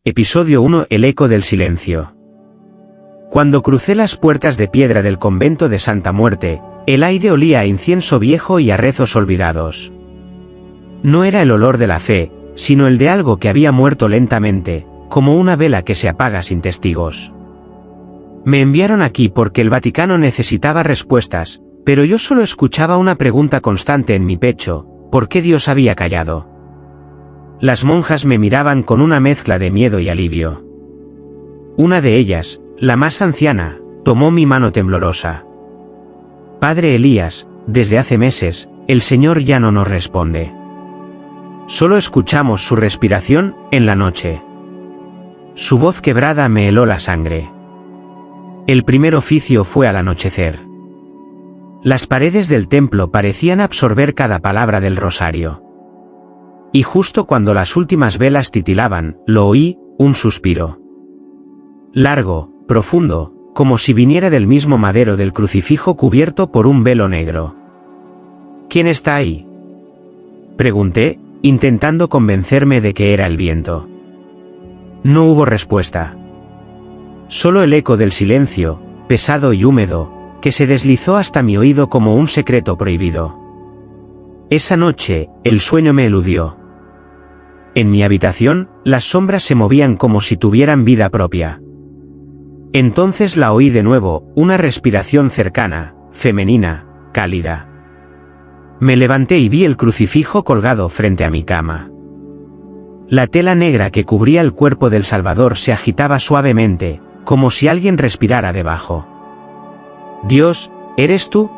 Episodio 1. El eco del silencio. Cuando crucé las puertas de piedra del convento de Santa Muerte, el aire olía a incienso viejo y a rezos olvidados. No era el olor de la fe, sino el de algo que había muerto lentamente, como una vela que se apaga sin testigos. Me enviaron aquí porque el Vaticano necesitaba respuestas, pero yo solo escuchaba una pregunta constante en mi pecho: ¿por qué Dios había callado? Las monjas me miraban con una mezcla de miedo y alivio. Una de ellas, la más anciana, tomó mi mano temblorosa. Padre Elías, desde hace meses, el Señor ya no nos responde. Solo escuchamos su respiración en la noche. Su voz quebrada me heló la sangre. El primer oficio fue al anochecer. Las paredes del templo parecían absorber cada palabra del rosario. Y justo cuando las últimas velas titilaban, lo oí, un suspiro. Largo, profundo, como si viniera del mismo madero del crucifijo cubierto por un velo negro. ¿Quién está ahí?, pregunté, intentando convencerme de que era el viento. No hubo respuesta. Solo el eco del silencio, pesado y húmedo, que se deslizó hasta mi oído como un secreto prohibido. Esa noche, el sueño me eludió. En mi habitación, las sombras se movían como si tuvieran vida propia. Entonces la oí de nuevo, una respiración cercana, femenina, cálida. Me levanté y vi el crucifijo colgado frente a mi cama. La tela negra que cubría el cuerpo del Salvador se agitaba suavemente, como si alguien respirara debajo. «Dios, ¿eres tú?»,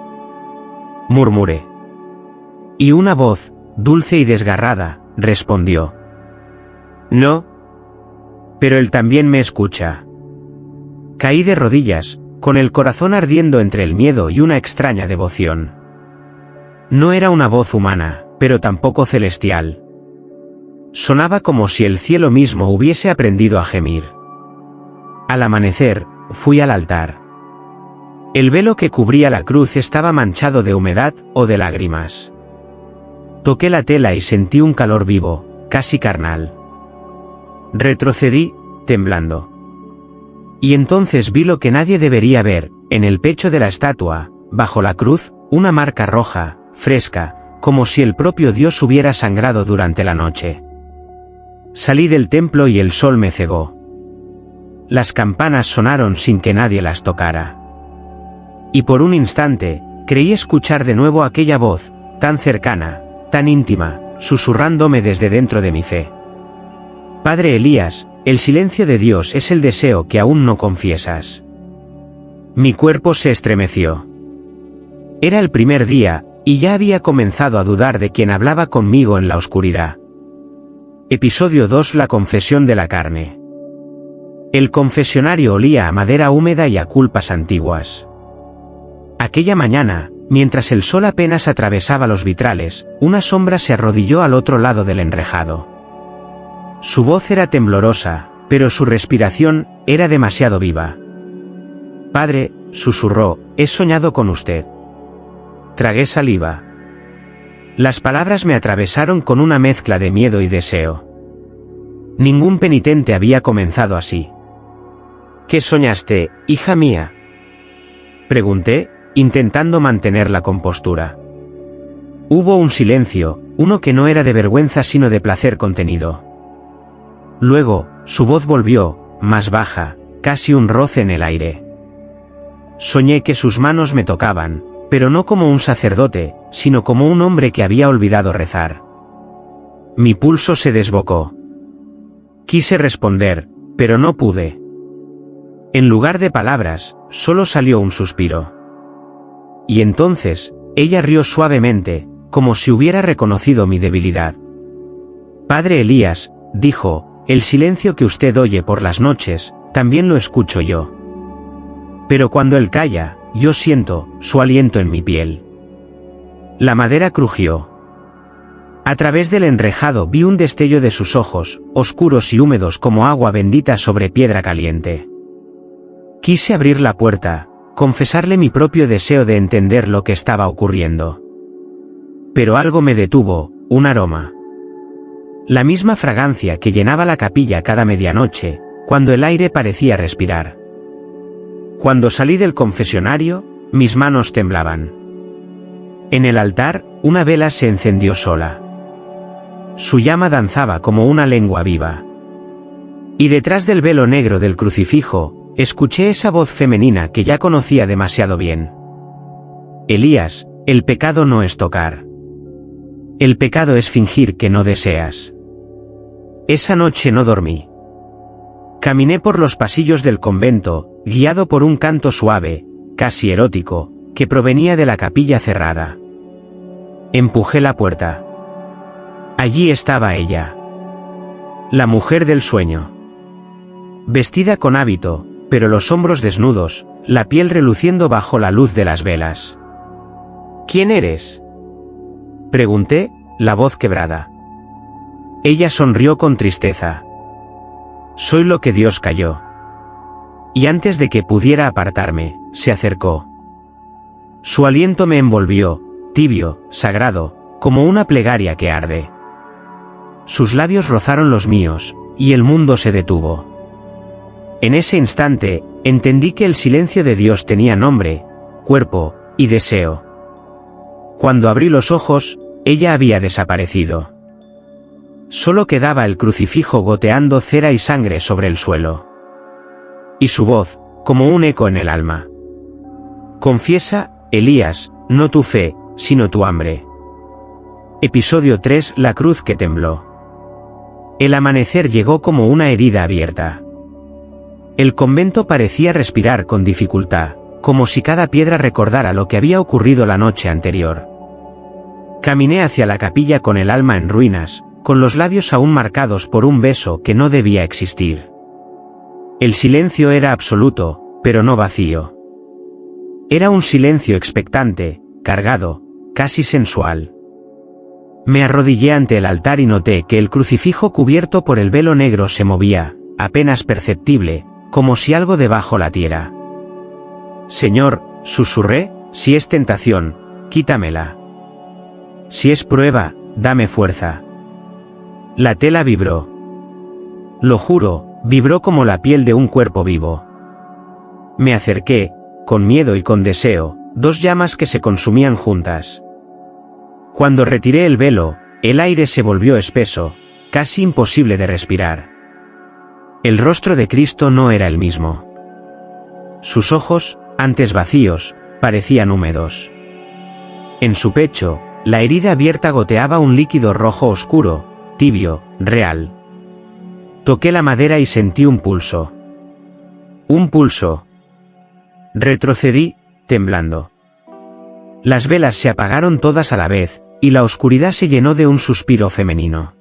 murmuré. Y una voz, dulce y desgarrada, respondió: «No. Pero Él también me escucha». Caí de rodillas, con el corazón ardiendo entre el miedo y una extraña devoción. No era una voz humana, pero tampoco celestial. Sonaba como si el cielo mismo hubiese aprendido a gemir. Al amanecer, fui al altar. El velo que cubría la cruz estaba manchado de humedad o de lágrimas. Toqué la tela y sentí un calor vivo, casi carnal. Retrocedí, temblando. Y entonces vi lo que nadie debería ver: en el pecho de la estatua, bajo la cruz, una marca roja, fresca, como si el propio Dios hubiera sangrado durante la noche. Salí del templo y el sol me cegó. Las campanas sonaron sin que nadie las tocara. Y por un instante, creí escuchar de nuevo aquella voz, tan cercana, tan íntima, susurrándome desde dentro de mi fe: «Padre Elías, el silencio de Dios es el deseo que aún no confiesas». Mi cuerpo se estremeció. Era el primer día, y ya había comenzado a dudar de quien hablaba conmigo en la oscuridad. Episodio 2. La confesión de la carne. El confesionario olía a madera húmeda y a culpas antiguas. Aquella mañana, mientras el sol apenas atravesaba los vitrales, una sombra se arrodilló al otro lado del enrejado. Su voz era temblorosa, pero su respiración era demasiado viva. «Padre», susurró, «he soñado con usted». Tragué saliva. Las palabras me atravesaron con una mezcla de miedo y deseo. Ningún penitente había comenzado así. «¿Qué soñaste, hija mía?», pregunté, intentando mantener la compostura. Hubo un silencio, uno que no era de vergüenza sino de placer contenido. Luego, su voz volvió, más baja, casi un roce en el aire. «Soñé que sus manos me tocaban, pero no como un sacerdote, sino como un hombre que había olvidado rezar». Mi pulso se desbocó. Quise responder, pero no pude. En lugar de palabras, solo salió un suspiro. Y entonces, ella rió suavemente, como si hubiera reconocido mi debilidad. «Padre Elías», dijo, «el silencio que usted oye por las noches, también lo escucho yo. Pero cuando él calla, yo siento su aliento en mi piel». La madera crujió. A través del enrejado vi un destello de sus ojos, oscuros y húmedos como agua bendita sobre piedra caliente. Quise abrir la puerta, confesarle mi propio deseo de entender lo que estaba ocurriendo. Pero algo me detuvo, un aroma. La misma fragancia que llenaba la capilla cada medianoche, cuando el aire parecía respirar. Cuando salí del confesionario, mis manos temblaban. En el altar, una vela se encendió sola. Su llama danzaba como una lengua viva. Y detrás del velo negro del crucifijo, escuché esa voz femenina que ya conocía demasiado bien. Elías, el pecado no es tocar. El pecado es fingir que no deseas. Esa noche no dormí. Caminé por los pasillos del convento, guiado por un canto suave, casi erótico, que provenía de la capilla cerrada. Empujé la puerta. Allí estaba ella. La mujer del sueño. Vestida con hábito, pero los hombros desnudos, la piel reluciendo bajo la luz de las velas. ¿Quién eres?, pregunté, la voz quebrada. Ella sonrió con tristeza. Soy lo que Dios calló. Y antes de que pudiera apartarme, se acercó. Su aliento me envolvió, tibio, sagrado, como una plegaria que arde. Sus labios rozaron los míos, y el mundo se detuvo. En ese instante, entendí que el silencio de Dios tenía nombre, cuerpo, y deseo. Cuando abrí los ojos, ella había desaparecido. Solo quedaba el crucifijo goteando cera y sangre sobre el suelo. Y su voz, como un eco en el alma. Confiesa, Elías, no tu fe, sino tu hambre. Episodio 3: La cruz que tembló. El amanecer llegó como una herida abierta. El convento parecía respirar con dificultad, como si cada piedra recordara lo que había ocurrido la noche anterior. Caminé hacia la capilla con el alma en ruinas, con los labios aún marcados por un beso que no debía existir. El silencio era absoluto, pero no vacío. Era un silencio expectante, cargado, casi sensual. Me arrodillé ante el altar y noté que el crucifijo cubierto por el velo negro se movía, apenas perceptible, como si algo debajo latiera. Señor, susurré, si es tentación, quítamela. Si es prueba, dame fuerza. La tela vibró. Lo juro, vibró como la piel de un cuerpo vivo. Me acerqué, con miedo y con deseo, dos llamas que se consumían juntas. Cuando retiré el velo, el aire se volvió espeso, casi imposible de respirar. El rostro de Cristo no era el mismo. Sus ojos, antes vacíos, parecían húmedos. En su pecho, la herida abierta goteaba un líquido rojo oscuro, tibio, real. Toqué la madera y sentí un pulso. Un pulso. Retrocedí, temblando. Las velas se apagaron todas a la vez, y la oscuridad se llenó de un suspiro femenino.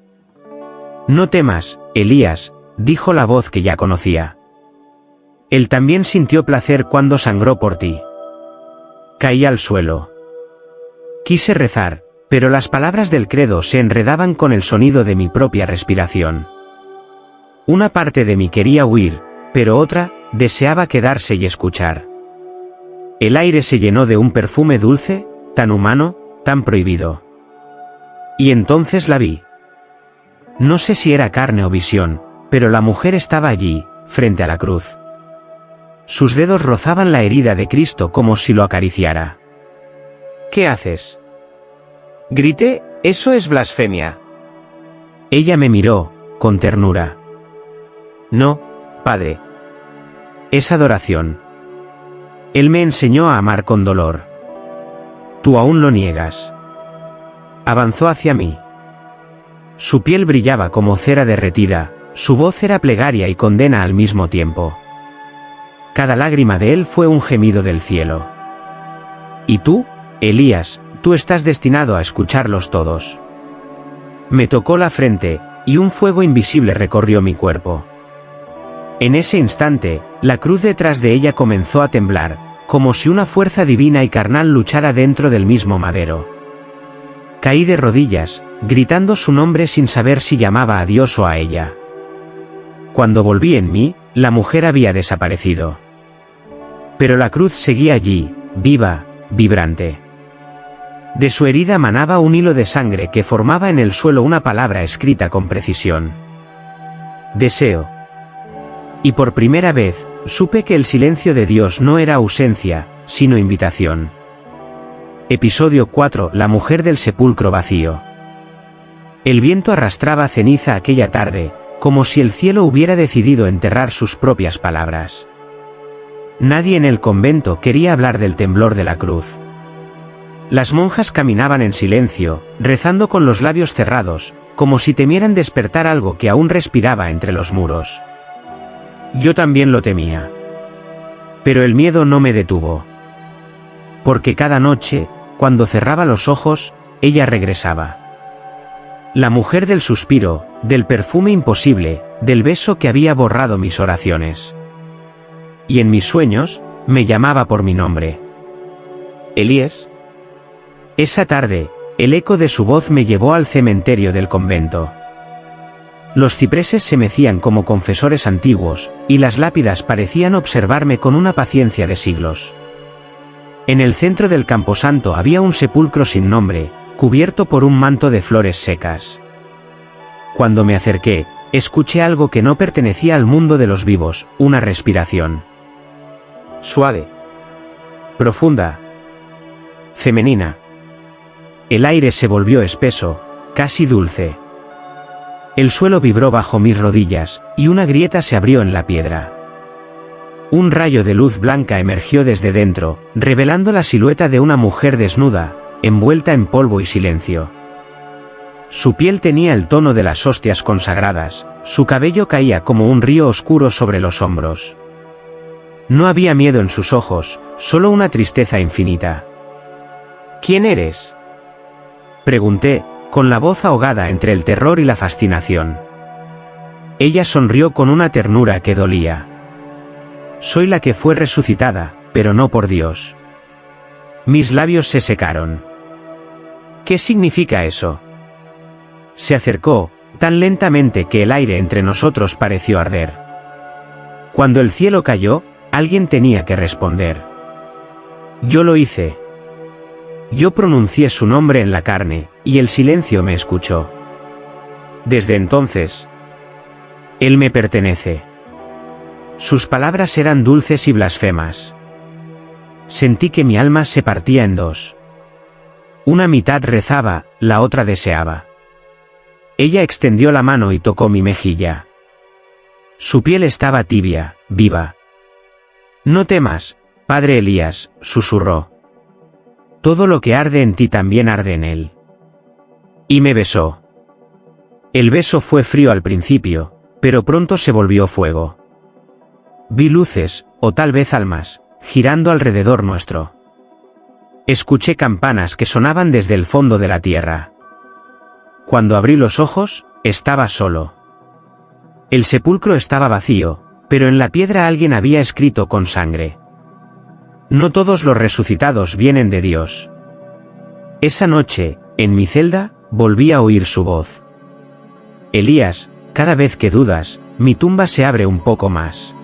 No temas, Elías, dijo la voz que ya conocía. Él también sintió placer cuando sangró por ti. Caí al suelo. Quise rezar, pero las palabras del credo se enredaban con el sonido de mi propia respiración. Una parte de mí quería huir, pero otra, deseaba quedarse y escuchar. El aire se llenó de un perfume dulce, tan humano, tan prohibido. Y entonces la vi. No sé si era carne o visión, pero la mujer estaba allí, frente a la cruz. Sus dedos rozaban la herida de Cristo como si lo acariciara. ¿Qué haces?, grité, eso es blasfemia. Ella me miró, con ternura. No, padre. Es adoración. Él me enseñó a amar con dolor. Tú aún lo niegas. Avanzó hacia mí. Su piel brillaba como cera derretida, su voz era plegaria y condena al mismo tiempo. Cada lágrima de él fue un gemido del cielo. ¿Y tú, Elías, tú estás destinado a escucharlos todos? Me tocó la frente, y un fuego invisible recorrió mi cuerpo. En ese instante, la cruz detrás de ella comenzó a temblar, como si una fuerza divina y carnal luchara dentro del mismo madero. Caí de rodillas, gritando su nombre sin saber si llamaba a Dios o a ella. Cuando volví en mí, la mujer había desaparecido. Pero la cruz seguía allí, viva, vibrante. De su herida manaba un hilo de sangre que formaba en el suelo una palabra escrita con precisión. Deseo. Y por primera vez, supe que el silencio de Dios no era ausencia, sino invitación. Episodio 4. La mujer del sepulcro vacío. El viento arrastraba ceniza aquella tarde, como si el cielo hubiera decidido enterrar sus propias palabras. Nadie en el convento quería hablar del temblor de la cruz. Las monjas caminaban en silencio, rezando con los labios cerrados, como si temieran despertar algo que aún respiraba entre los muros. Yo también lo temía. Pero el miedo no me detuvo. Porque cada noche, cuando cerraba los ojos, ella regresaba. La mujer del suspiro, del perfume imposible, del beso que había borrado mis oraciones. Y en mis sueños, me llamaba por mi nombre. Elías. Esa tarde, el eco de su voz me llevó al cementerio del convento. Los cipreses se mecían como confesores antiguos, y las lápidas parecían observarme con una paciencia de siglos. En el centro del camposanto había un sepulcro sin nombre, cubierto por un manto de flores secas. Cuando me acerqué, escuché algo que no pertenecía al mundo de los vivos, una respiración. Suave. Profunda. Femenina. El aire se volvió espeso, casi dulce. El suelo vibró bajo mis rodillas, y una grieta se abrió en la piedra. Un rayo de luz blanca emergió desde dentro, revelando la silueta de una mujer desnuda, envuelta en polvo y silencio. Su piel tenía el tono de las hostias consagradas, su cabello caía como un río oscuro sobre los hombros. No había miedo en sus ojos, solo una tristeza infinita. ¿Quién eres?, pregunté, con la voz ahogada entre el terror y la fascinación. Ella sonrió con una ternura que dolía. Soy la que fue resucitada, pero no por Dios. Mis labios se secaron. ¿Qué significa eso? Se acercó, tan lentamente que el aire entre nosotros pareció arder. Cuando el cielo cayó, alguien tenía que responder. Yo lo hice. Yo pronuncié su nombre en la carne, y el silencio me escuchó. Desde entonces, él me pertenece. Sus palabras eran dulces y blasfemas. Sentí que mi alma se partía en dos. Una mitad rezaba, la otra deseaba. Ella extendió la mano y tocó mi mejilla. Su piel estaba tibia, viva. No temas, padre Elías, susurró. Todo lo que arde en ti también arde en él. Y me besó. El beso fue frío al principio, pero pronto se volvió fuego. Vi luces, o tal vez almas, girando alrededor nuestro. Escuché campanas que sonaban desde el fondo de la tierra. Cuando abrí los ojos, estaba solo. El sepulcro estaba vacío, pero en la piedra alguien había escrito con sangre. No todos los resucitados vienen de Dios. Esa noche, en mi celda, volví a oír su voz. Elías, cada vez que dudas, mi tumba se abre un poco más.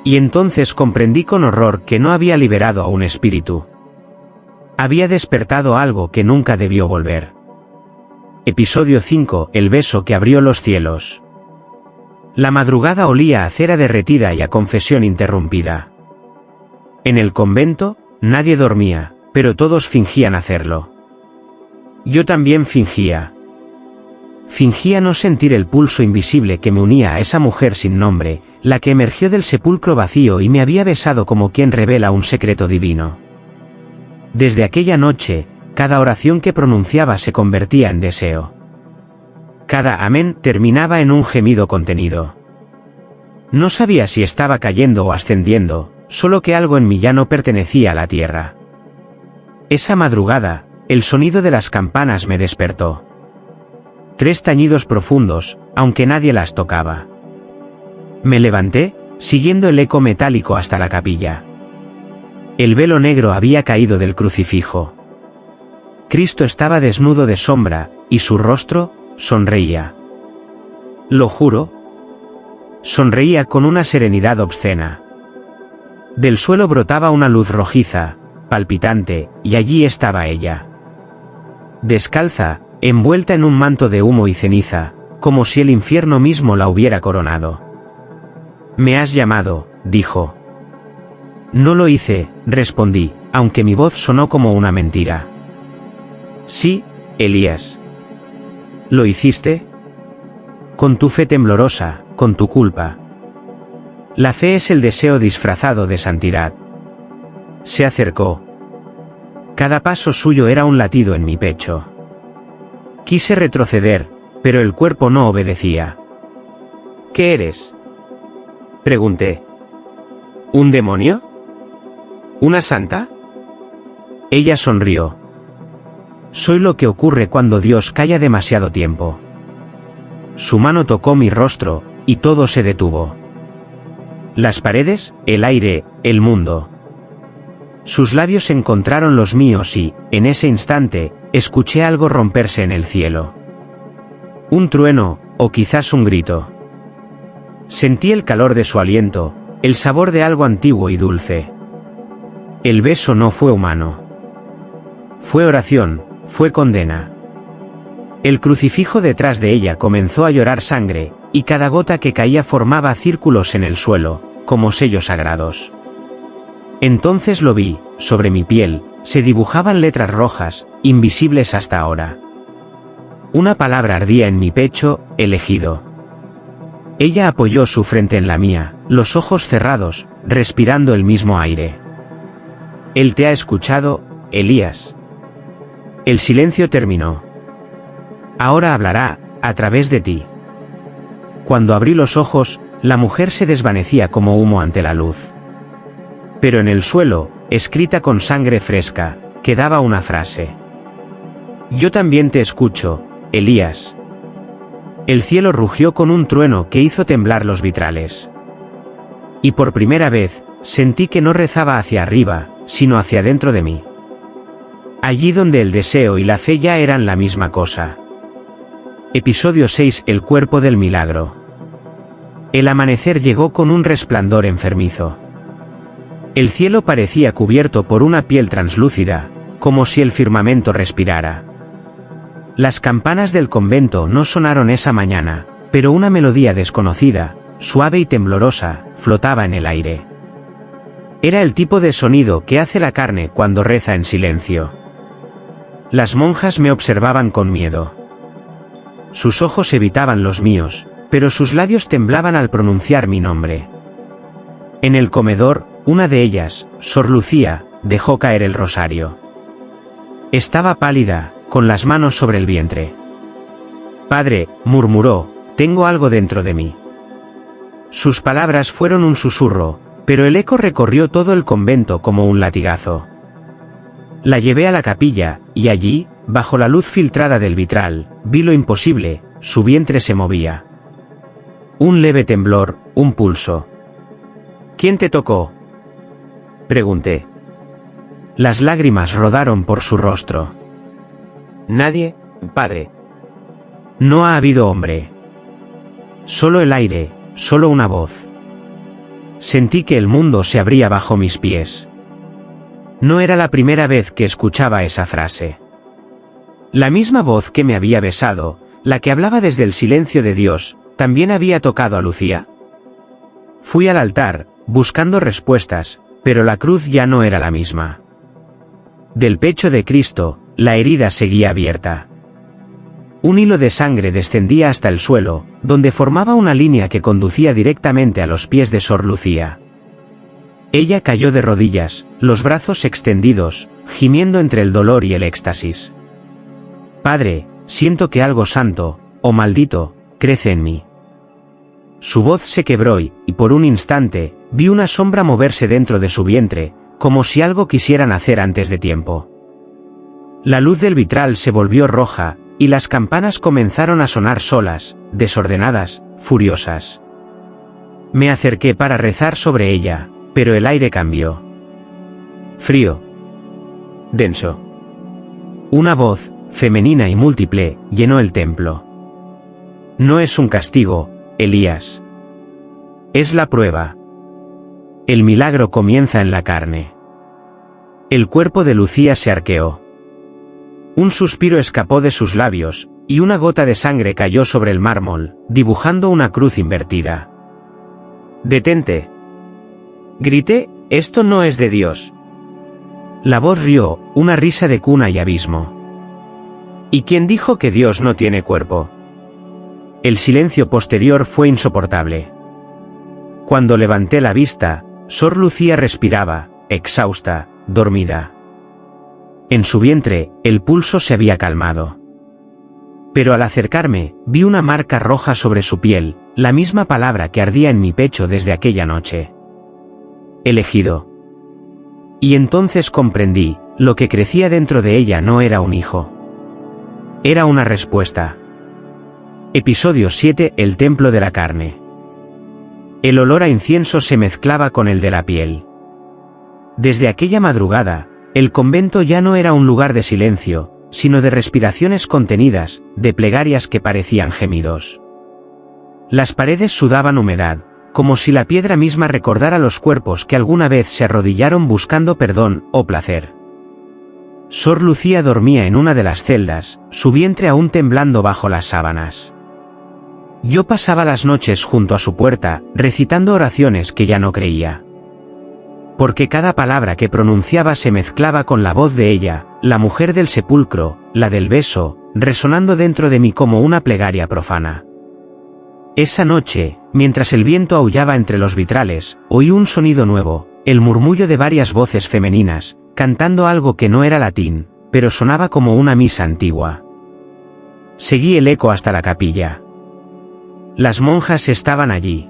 Y entonces comprendí con horror que no había liberado a un espíritu. Había despertado algo que nunca debió volver. Episodio 5. El beso que abrió los cielos. La madrugada olía a cera derretida y a confesión interrumpida. En el convento, nadie dormía, pero todos fingían hacerlo. Yo también fingía. Fingía no sentir el pulso invisible que me unía a esa mujer sin nombre, la que emergió del sepulcro vacío y me había besado como quien revela un secreto divino. Desde aquella noche, cada oración que pronunciaba se convertía en deseo. Cada amén terminaba en un gemido contenido. No sabía si estaba cayendo o ascendiendo, solo que algo en mí ya no pertenecía a la tierra. Esa madrugada, el sonido de las campanas me despertó. 3 tañidos profundos, aunque nadie las tocaba. Me levanté, siguiendo el eco metálico hasta la capilla. El velo negro había caído del crucifijo. Cristo estaba desnudo de sombra, y su rostro sonreía. Lo juro. Sonreía con una serenidad obscena. Del suelo brotaba una luz rojiza, palpitante, y allí estaba ella. descalza, envuelta en un manto de humo y ceniza, como si el infierno mismo la hubiera coronado. «Me has llamado», dijo. «No lo hice», respondí, aunque mi voz sonó como una mentira. «Sí, Elías». «¿Lo hiciste?» «Con tu fe temblorosa, con tu culpa». La fe es el deseo disfrazado de santidad. Se acercó. Cada paso suyo era un latido en mi pecho. Quise retroceder, pero el cuerpo no obedecía. «¿Qué eres?», pregunté. «¿Un demonio? ¿Una santa?». Ella sonrió. «Soy lo que ocurre cuando Dios calla demasiado tiempo». Su mano tocó mi rostro, y todo se detuvo. Las paredes, el aire, el mundo. Sus labios encontraron los míos y, en ese instante, escuché algo romperse en el cielo. Un trueno, o quizás un grito. Sentí el calor de su aliento, el sabor de algo antiguo y dulce. El beso no fue humano. Fue oración, fue condena. El crucifijo detrás de ella comenzó a llorar sangre, y cada gota que caía formaba círculos en el suelo, como sellos sagrados. Entonces lo vi, sobre mi piel, se dibujaban letras rojas, invisibles hasta ahora. Una palabra ardía en mi pecho: elegido. Ella apoyó su frente en la mía, los ojos cerrados, respirando el mismo aire. «Él te ha escuchado, Elías». El silencio terminó. «Ahora hablará, a través de ti». Cuando abrí los ojos, la mujer se desvanecía como humo ante la luz. Pero en el suelo, escrita con sangre fresca, quedaba una frase. «Yo también te escucho, Elías». El cielo rugió con un trueno que hizo temblar los vitrales. Y por primera vez, sentí que no rezaba hacia arriba, sino hacia dentro de mí. Allí donde el deseo y la fe ya eran la misma cosa. Episodio 6: El cuerpo del milagro. El amanecer llegó con un resplandor enfermizo. El cielo parecía cubierto por una piel translúcida, como si el firmamento respirara. Las campanas del convento no sonaron esa mañana, pero una melodía desconocida, suave y temblorosa, flotaba en el aire. Era el tipo de sonido que hace la carne cuando reza en silencio. Las monjas me observaban con miedo. Sus ojos evitaban los míos, pero sus labios temblaban al pronunciar mi nombre. En el comedor, una de ellas, Sor Lucía, dejó caer el rosario. Estaba pálida, con las manos sobre el vientre. «Padre», murmuró, «tengo algo dentro de mí». Sus palabras fueron un susurro, pero el eco recorrió todo el convento como un latigazo. La llevé a la capilla, y allí, bajo la luz filtrada del vitral, vi lo imposible: su vientre se movía. Un leve temblor, un pulso. «¿Quién te tocó?», pregunté. Las lágrimas rodaron por su rostro. «Nadie, padre». «No ha habido hombre. Solo el aire, solo una voz». Sentí que el mundo se abría bajo mis pies. No era la primera vez que escuchaba esa frase. La misma voz que me había besado, la que hablaba desde el silencio de Dios, también había tocado a Lucía. Fui al altar, buscando respuestas, pero la cruz ya no era la misma. Del pecho de Cristo, la herida seguía abierta. Un hilo de sangre descendía hasta el suelo, donde formaba una línea que conducía directamente a los pies de Sor Lucía. Ella cayó de rodillas, los brazos extendidos, gimiendo entre el dolor y el éxtasis. «Padre, siento que algo santo, o maldito, crece en mí». Su voz se quebró y, por un instante, vi una sombra moverse dentro de su vientre, como si algo quisiera nacer antes de tiempo. La luz del vitral se volvió roja, y las campanas comenzaron a sonar solas, desordenadas, furiosas. Me acerqué para rezar sobre ella, pero el aire cambió. Frío. Denso. Una voz, femenina y múltiple, llenó el templo. «No es un castigo, Elías. Es la prueba. El milagro comienza en la carne». El cuerpo de Lucía se arqueó. Un suspiro escapó de sus labios, y una gota de sangre cayó sobre el mármol, dibujando una cruz invertida. «¡Detente!», grité, «esto no es de Dios». La voz rió, una risa de cuna y abismo. «¿Y quién dijo que Dios no tiene cuerpo?». El silencio posterior fue insoportable. Cuando levanté la vista, Sor Lucía respiraba, exhausta, dormida. En su vientre, el pulso se había calmado. Pero al acercarme, vi una marca roja sobre su piel, la misma palabra que ardía en mi pecho desde aquella noche. Elegido. Y entonces comprendí, lo que crecía dentro de ella no era un hijo. Era una respuesta. Episodio 7: El templo de la carne. El olor a incienso se mezclaba con el de la piel. Desde aquella madrugada, el convento ya no era un lugar de silencio, sino de respiraciones contenidas, de plegarias que parecían gemidos. Las paredes sudaban humedad, como si la piedra misma recordara los cuerpos que alguna vez se arrodillaron buscando perdón o placer. Sor Lucía dormía en una de las celdas, su vientre aún temblando bajo las sábanas. Yo pasaba las noches junto a su puerta, recitando oraciones que ya no creía. Porque cada palabra que pronunciaba se mezclaba con la voz de ella, la mujer del sepulcro, la del beso, resonando dentro de mí como una plegaria profana. Esa noche, mientras el viento aullaba entre los vitrales, oí un sonido nuevo, el murmullo de varias voces femeninas, cantando algo que no era latín, pero sonaba como una misa antigua. Seguí el eco hasta la capilla. Las monjas estaban allí.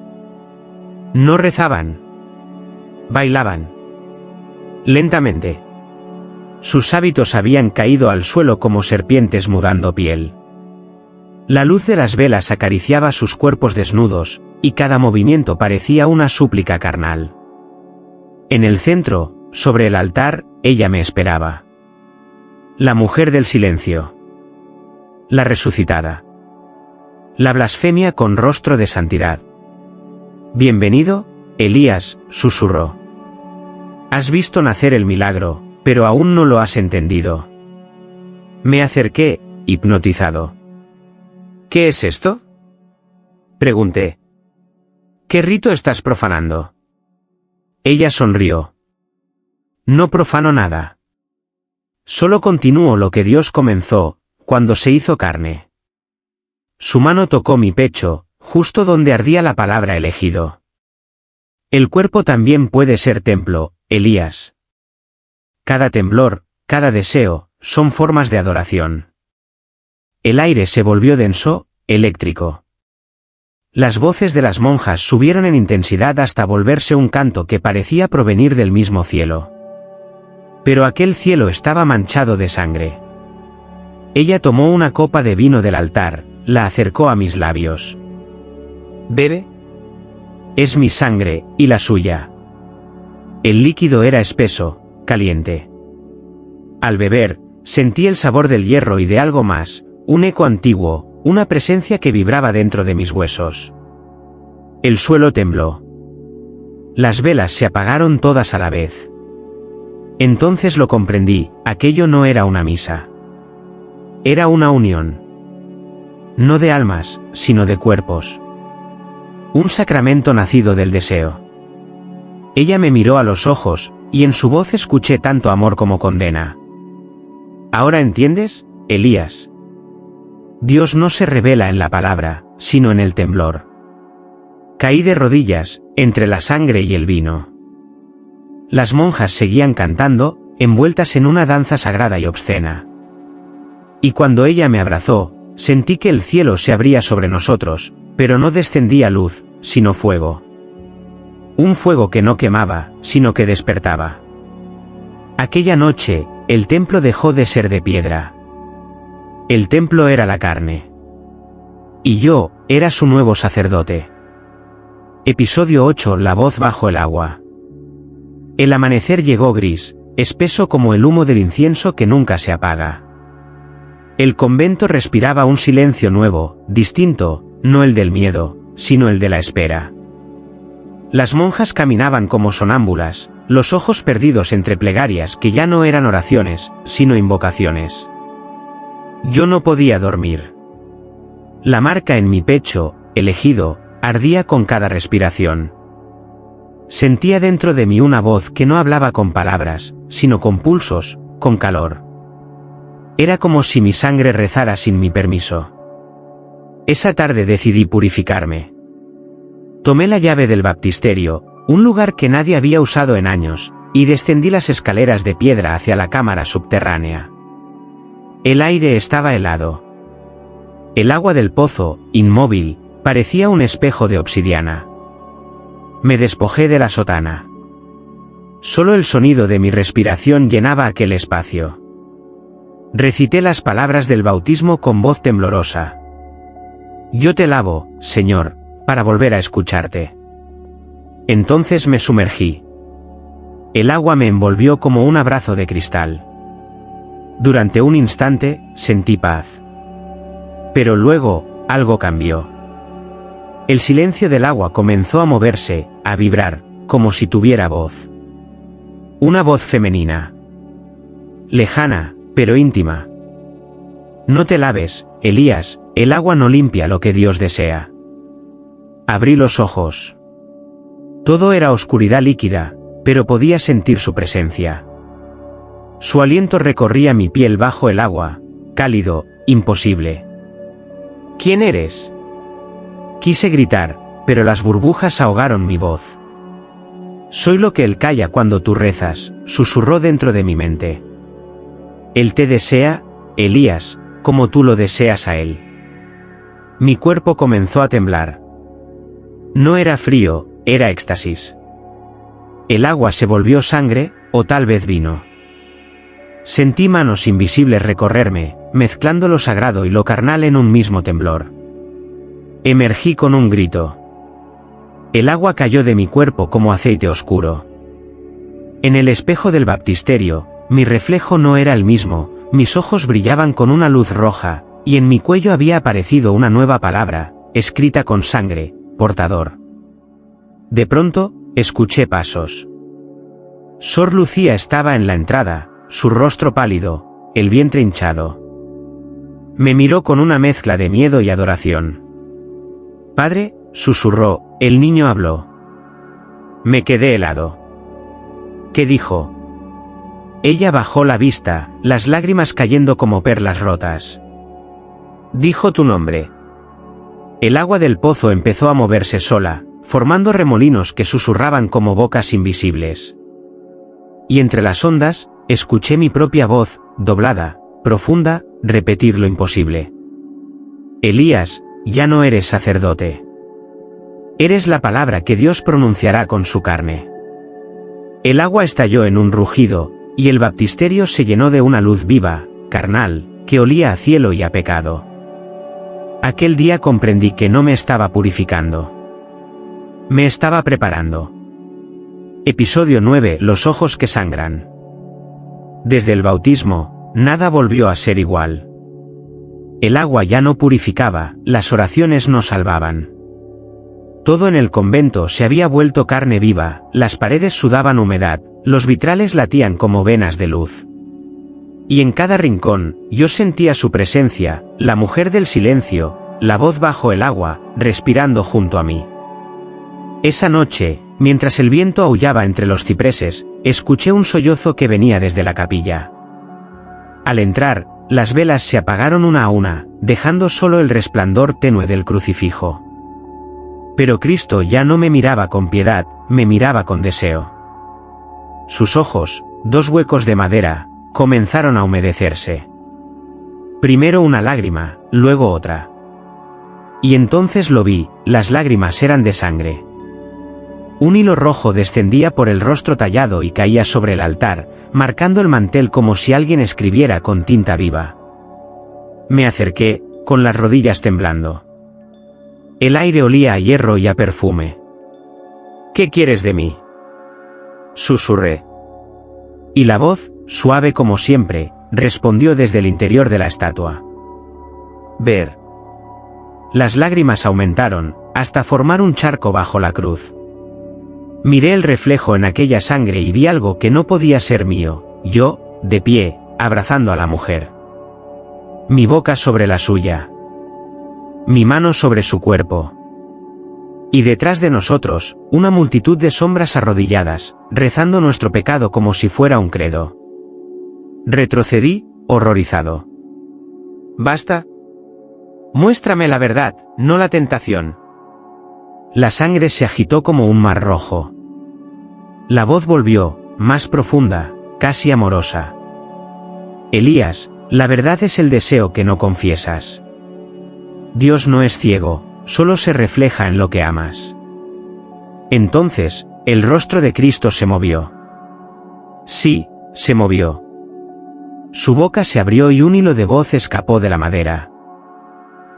No rezaban. Bailaban. Lentamente. Sus hábitos habían caído al suelo como serpientes mudando piel. La luz de las velas acariciaba sus cuerpos desnudos, y cada movimiento parecía una súplica carnal. En el centro, sobre el altar, ella me esperaba. La mujer del silencio. La resucitada. La blasfemia con rostro de santidad. «Bienvenido, Elías», susurró. «Has visto nacer el milagro, pero aún no lo has entendido». Me acerqué, hipnotizado. «¿Qué es esto?», pregunté. «¿Qué rito estás profanando?». Ella sonrió. «No profano nada. Solo continúo lo que Dios comenzó, cuando se hizo carne». Su mano tocó mi pecho, justo donde ardía la palabra elegido. «El cuerpo también puede ser templo, Elías. Cada temblor, cada deseo, son formas de adoración». El aire se volvió denso, eléctrico. Las voces de las monjas subieron en intensidad hasta volverse un canto que parecía provenir del mismo cielo. Pero aquel cielo estaba manchado de sangre. Ella tomó una copa de vino del altar, la acercó a mis labios. «¿Bebe?». «Es mi sangre, y la suya». El líquido era espeso, caliente. Al beber, sentí el sabor del hierro y de algo más, un eco antiguo, una presencia que vibraba dentro de mis huesos. El suelo tembló. Las velas se apagaron todas a la vez. Entonces lo comprendí, aquello no era una misa. Era una unión. No de almas, sino de cuerpos. Un sacramento nacido del deseo. Ella me miró a los ojos, y en su voz escuché tanto amor como condena. «¿Ahora entiendes, Elías? Dios no se revela en la palabra, sino en el temblor». Caí de rodillas, entre la sangre y el vino. Las monjas seguían cantando, envueltas en una danza sagrada y obscena. Y cuando ella me abrazó, sentí que el cielo se abría sobre nosotros, pero no descendía luz, sino fuego. Un fuego que no quemaba, sino que despertaba. Aquella noche, el templo dejó de ser de piedra. El templo era la carne. Y yo, era su nuevo sacerdote. Episodio 8: La voz bajo el agua. El amanecer llegó gris, espeso como el humo del incienso que nunca se apaga. El convento respiraba un silencio nuevo, distinto, no el del miedo, sino el de la espera. Las monjas caminaban como sonámbulas, los ojos perdidos entre plegarias que ya no eran oraciones, sino invocaciones. Yo no podía dormir. La marca en mi pecho, elegido, ardía con cada respiración. Sentía dentro de mí una voz que no hablaba con palabras, sino con pulsos, con calor. Era como si mi sangre rezara sin mi permiso. Esa tarde decidí purificarme. Tomé la llave del baptisterio, un lugar que nadie había usado en años, y descendí las escaleras de piedra hacia la cámara subterránea. El aire estaba helado. El agua del pozo, inmóvil, parecía un espejo de obsidiana. Me despojé de la sotana. Solo el sonido de mi respiración llenaba aquel espacio. Recité las palabras del bautismo con voz temblorosa. Yo te lavo, Señor, para volver a escucharte. Entonces me sumergí. El agua me envolvió como un abrazo de cristal. Durante un instante, sentí paz. Pero luego, algo cambió. El silencio del agua comenzó a moverse, a vibrar, como si tuviera voz. Una voz femenina. Lejana, pero íntima. No te laves, Elías, el agua no limpia lo que Dios desea. Abrí los ojos. Todo era oscuridad líquida, pero podía sentir su presencia. Su aliento recorría mi piel bajo el agua, cálido, imposible. ¿Quién eres? Quise gritar, pero las burbujas ahogaron mi voz. Soy lo que él calla cuando tú rezas, susurró dentro de mi mente. Él te desea, Elías, como tú lo deseas a él. Mi cuerpo comenzó a temblar. No era frío, era éxtasis. El agua se volvió sangre, o tal vez vino. Sentí manos invisibles recorrerme, mezclando lo sagrado y lo carnal en un mismo temblor. Emergí con un grito. El agua cayó de mi cuerpo como aceite oscuro. En el espejo del baptisterio, mi reflejo no era el mismo, mis ojos brillaban con una luz roja, y en mi cuello había aparecido una nueva palabra, escrita con sangre, portador. De pronto, escuché pasos. Sor Lucía estaba en la entrada, su rostro pálido, el vientre hinchado. Me miró con una mezcla de miedo y adoración. Padre, susurró, el niño habló. Me quedé helado. ¿Qué dijo? Ella bajó la vista, las lágrimas cayendo como perlas rotas. Dijo tu nombre. El agua del pozo empezó a moverse sola, formando remolinos que susurraban como bocas invisibles. Y entre las ondas, escuché mi propia voz, doblada, profunda, repetir lo imposible. Elías, ya no eres sacerdote. Eres la palabra que Dios pronunciará con su carne. El agua estalló en un rugido, y el baptisterio se llenó de una luz viva, carnal, que olía a cielo y a pecado. Aquel día comprendí que no me estaba purificando. Me estaba preparando. Episodio 9. Los ojos que sangran. Desde el bautismo, nada volvió a ser igual. El agua ya no purificaba, las oraciones no salvaban. Todo en el convento se había vuelto carne viva, las paredes sudaban humedad, los vitrales latían como venas de luz. Y en cada rincón, yo sentía su presencia, la mujer del silencio, la voz bajo el agua, respirando junto a mí. Esa noche, mientras el viento aullaba entre los cipreses, escuché un sollozo que venía desde la capilla. Al entrar, las velas se apagaron una a una, dejando solo el resplandor tenue del crucifijo. Pero Cristo ya no me miraba con piedad, me miraba con deseo. Sus ojos, dos huecos de madera, comenzaron a humedecerse. Primero una lágrima, luego otra. Y entonces lo vi, las lágrimas eran de sangre. Un hilo rojo descendía por el rostro tallado y caía sobre el altar, marcando el mantel como si alguien escribiera con tinta viva. Me acerqué, con las rodillas temblando. El aire olía a hierro y a perfume. ¿Qué quieres de mí?, susurré. Y la voz, suave como siempre, respondió desde el interior de la estatua. Ver. Las lágrimas aumentaron, hasta formar un charco bajo la cruz. Miré el reflejo en aquella sangre y vi algo que no podía ser mío, yo, de pie, abrazando a la mujer. Mi boca sobre la suya. Mi mano sobre su cuerpo. Y detrás de nosotros, una multitud de sombras arrodilladas, rezando nuestro pecado como si fuera un credo. Retrocedí, horrorizado. «Basta. Muéstrame la verdad, no la tentación». La sangre se agitó como un mar rojo. La voz volvió, más profunda, casi amorosa. «Elías, la verdad es el deseo que no confiesas. Dios no es ciego, solo se refleja en lo que amas». Entonces, el rostro de Cristo se movió. Sí, se movió. Su boca se abrió y un hilo de voz escapó de la madera.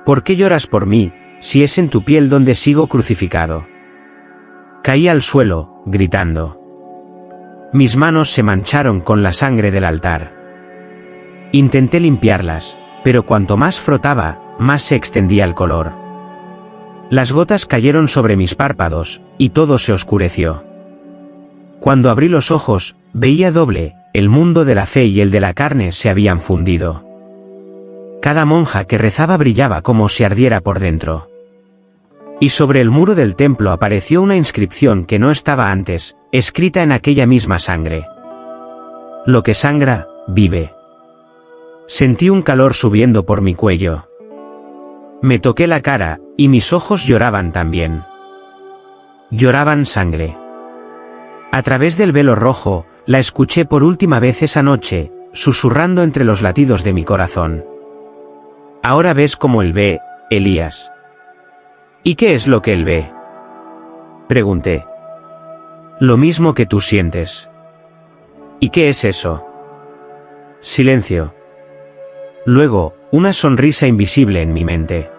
«¿Por qué lloras por mí, si es en tu piel donde sigo crucificado?» Caí al suelo, gritando. Mis manos se mancharon con la sangre del altar. Intenté limpiarlas, pero cuanto más frotaba, más se extendía el color. Las gotas cayeron sobre mis párpados, y todo se oscureció. Cuando abrí los ojos, veía doble, el mundo de la fe y el de la carne se habían fundido. Cada monja que rezaba brillaba como si ardiera por dentro. Y sobre el muro del templo apareció una inscripción que no estaba antes, escrita en aquella misma sangre. Lo que sangra, vive. Sentí un calor subiendo por mi cuello. Me toqué la cara, y mis ojos lloraban también. Lloraban sangre. A través del velo rojo, la escuché por última vez esa noche, susurrando entre los latidos de mi corazón. «Ahora ves como él ve, Elías». «¿Y qué es lo que él ve?», pregunté. «Lo mismo que tú sientes». «¿Y qué es eso?». Silencio. Luego, una sonrisa invisible en mi mente.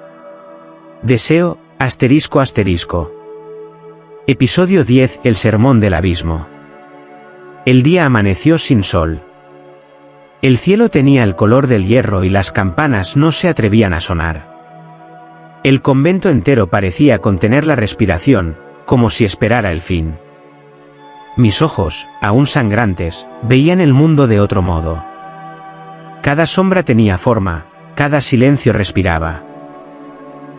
Deseo, asterisco asterisco. Episodio 10, el sermón del abismo. El día amaneció sin sol. El cielo tenía el color del hierro y las campanas no se atrevían a sonar. El convento entero parecía contener la respiración, como si esperara el fin. Mis ojos, aún sangrantes, veían el mundo de otro modo. Cada sombra tenía forma, cada silencio respiraba.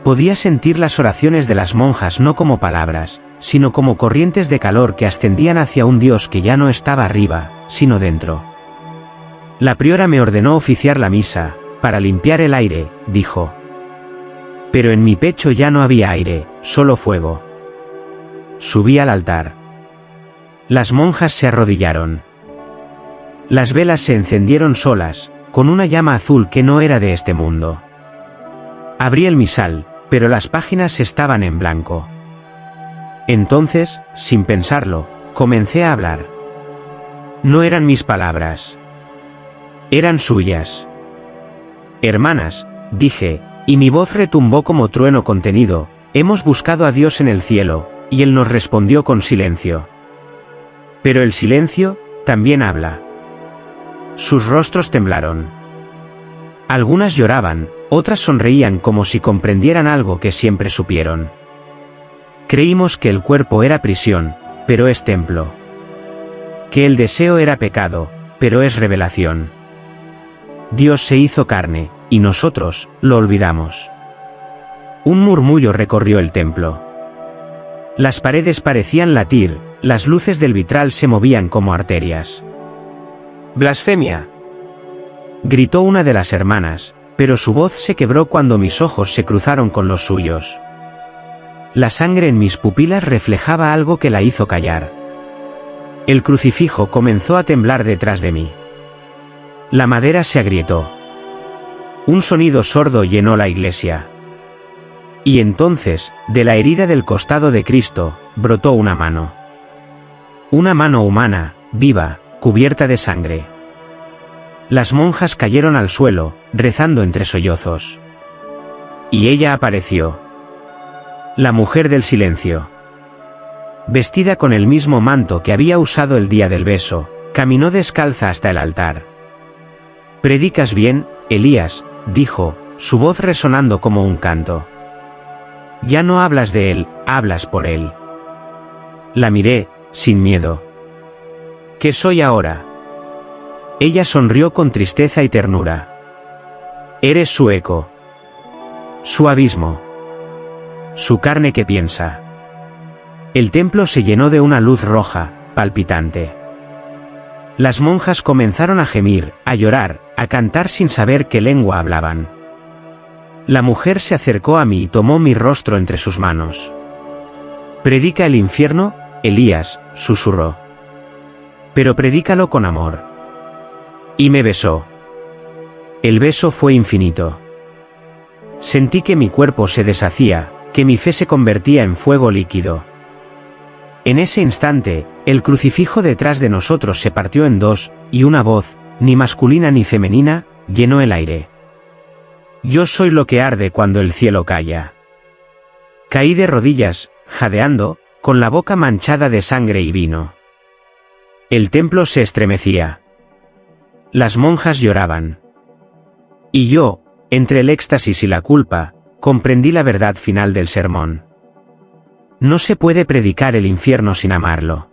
Podía sentir las oraciones de las monjas no como palabras, sino como corrientes de calor que ascendían hacia un Dios que ya no estaba arriba, sino dentro. La priora me ordenó oficiar la misa, para limpiar el aire, dijo. Pero en mi pecho ya no había aire, solo fuego. Subí al altar. Las monjas se arrodillaron. Las velas se encendieron solas, con una llama azul que no era de este mundo. Abrí el misal, pero las páginas estaban en blanco. Entonces, sin pensarlo, comencé a hablar. No eran mis palabras. Eran suyas. «Hermanas», dije, y mi voz retumbó como trueno contenido, «hemos buscado a Dios en el cielo», y Él nos respondió con silencio. Pero el silencio, también habla. Sus rostros temblaron. Algunas lloraban, otras sonreían como si comprendieran algo que siempre supieron. Creímos que el cuerpo era prisión, pero es templo. Que el deseo era pecado, pero es revelación. Dios se hizo carne, y nosotros, lo olvidamos. Un murmullo recorrió el templo. Las paredes parecían latir, las luces del vitral se movían como arterias. «¡Blasfemia!», gritó una de las hermanas, pero su voz se quebró cuando mis ojos se cruzaron con los suyos. La sangre en mis pupilas reflejaba algo que la hizo callar. El crucifijo comenzó a temblar detrás de mí. La madera se agrietó. Un sonido sordo llenó la iglesia. Y entonces, de la herida del costado de Cristo, brotó una mano. Una mano humana, viva, cubierta de sangre. Las monjas cayeron al suelo, rezando entre sollozos. Y ella apareció. La mujer del silencio. Vestida con el mismo manto que había usado el día del beso, caminó descalza hasta el altar. «Predicas bien, Elías», dijo, su voz resonando como un canto. «Ya no hablas de él, hablas por él». La miré, sin miedo. «¿Qué soy ahora?». Ella sonrió con tristeza y ternura. Eres su eco. Su abismo. Su carne que piensa. El templo se llenó de una luz roja, palpitante. Las monjas comenzaron a gemir, a llorar, a cantar sin saber qué lengua hablaban. La mujer se acercó a mí y tomó mi rostro entre sus manos. «¿Predica el infierno, Elías?», susurró. «Pero predícalo con amor». Y me besó. El beso fue infinito. Sentí que mi cuerpo se deshacía, que mi fe se convertía en fuego líquido. En ese instante, el crucifijo detrás de nosotros se partió en dos, y una voz, ni masculina ni femenina, llenó el aire. «Yo soy lo que arde cuando el cielo calla». Caí de rodillas, jadeando, con la boca manchada de sangre y vino. El templo se estremecía. Las monjas lloraban. Y yo, entre el éxtasis y la culpa, comprendí la verdad final del sermón. No se puede predicar el infierno sin amarlo.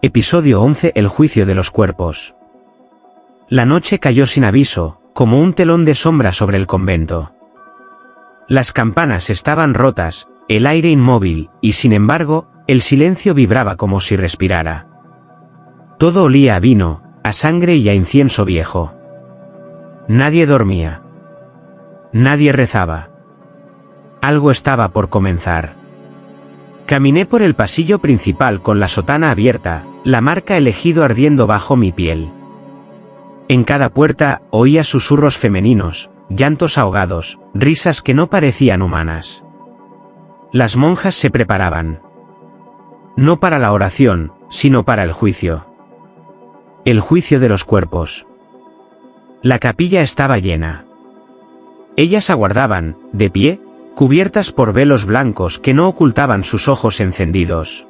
Episodio 11: El juicio de los cuerpos. La noche cayó sin aviso, como un telón de sombra sobre el convento. Las campanas estaban rotas, el aire inmóvil, y sin embargo, el silencio vibraba como si respirara. Todo olía a vino, a sangre y a incienso viejo. Nadie dormía. Nadie rezaba. Algo estaba por comenzar. Caminé por el pasillo principal con la sotana abierta, la marca elegido ardiendo bajo mi piel. En cada puerta oía susurros femeninos, llantos ahogados, risas que no parecían humanas. Las monjas se preparaban. No para la oración, sino para el juicio. El juicio de los cuerpos. La capilla estaba llena. Ellas aguardaban, de pie, cubiertas por velos blancos que no ocultaban sus ojos encendidos.